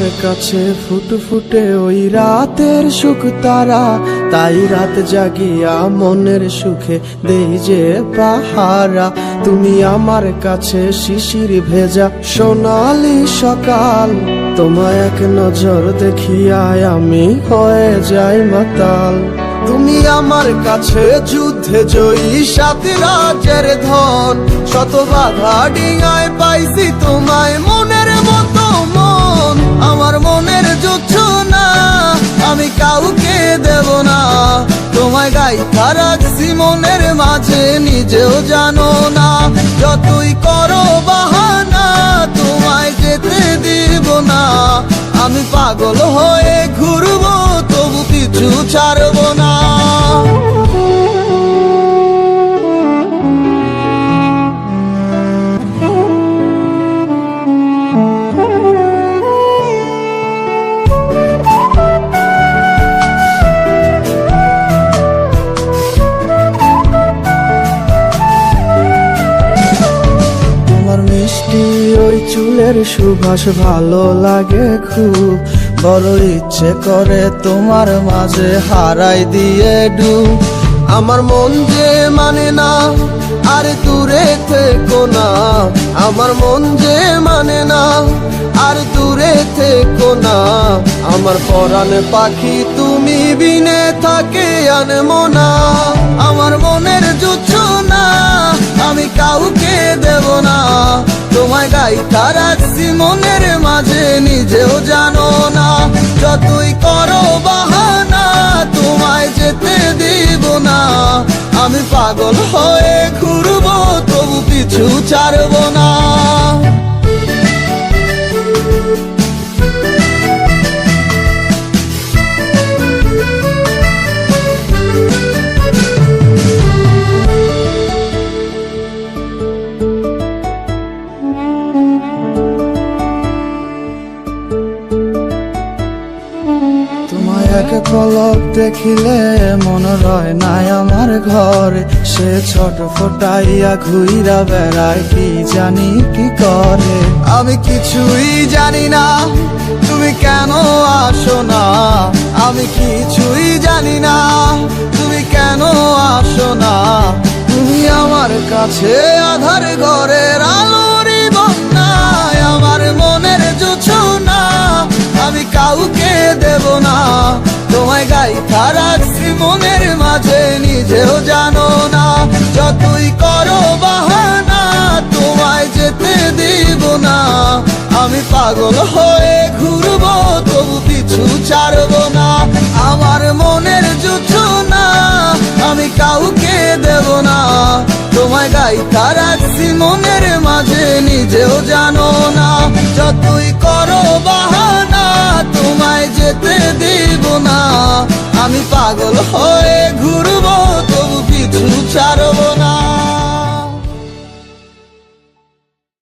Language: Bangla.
আমার কাছে ফুটফুটে ওই রাতের সুখ তারা, তাই রাত জাগিয়া মনের সুখে দেই যে পাহারা। তুমি আমার কাছে শিশির ভেজা সোনালি সকাল, তোমায় এক নজর দেখিয়ায় আমি হয়ে যাই মাতাল। তুমি আমার কাছে যুদ্ধে জয়ী সাত রাজের ধন, শত বাধা ডিঙায় পাইছি তোমায় মনের মতো মন। আমার মনের যুদ্ধ না আমি কাউকে দেব না, তোমায় গাইথা রাখছি মনের মাঝে নিজেও জানো না। যতই করো বাহানা তোমায় যেতে দিব না, আমি পাগল হয়ে ঘুরবো তবু পিছু ছাড়বো না। মিষ্টি ওই চুলের সুবাস ভালো লাগে খুব, বড় ইচ্ছে করে তোমার মাঝে হারাই দিয়ে ডুব। আমার মন যে মানে না আর দূরে থেকো না, আমার মন যে মানে না আর দূরে থেকো না। আমার পরাণ পাখি তুমি বিনে থাকে আনমো না, আমার মনের যুদ্ধ না আমি কাউকে দেব না। তোমায় গাইথা রাখছি মনের মাঝে নিজেও জানো না, যতই করো বাহানা তোমায় যেতে দিব না। আমি পাগল হয়ে ঘুরবো তবু পিছু ছাড়বো না। এক পলক দেখিলে মন রয় নাই আমার ঘরে, সে ছোট ফোটাইয়া ঘুইরা বেড়ায় কি জানি কি করে। আমি কিছুই জানি না তুমি কেন আসো না, আমি কিছুই জানি না তুমি কেন আসো না। তুমি আমার কাছে আধার ঘরের আলোরই বন্যায়, আমার মনের জোছনা আমি কাউকে দেব না। তোমায় গাইথা রাখছি মনের মাঝে নিজেও জানো না, যতই করো বাহানা তোমায় যেতে দিব না। আমি পাগল হয়ে ঘুরবো তবু পিছু ছাড়বো না। আমার মনের যুদ্ধ না আমি কাউকে দেব না, তোমায় গাইথা রাখছি মনের মাঝে নিজেও জানো না। যতই করো বাহানা তোমায় যেতে দিব না, আমি পাগল হয়ে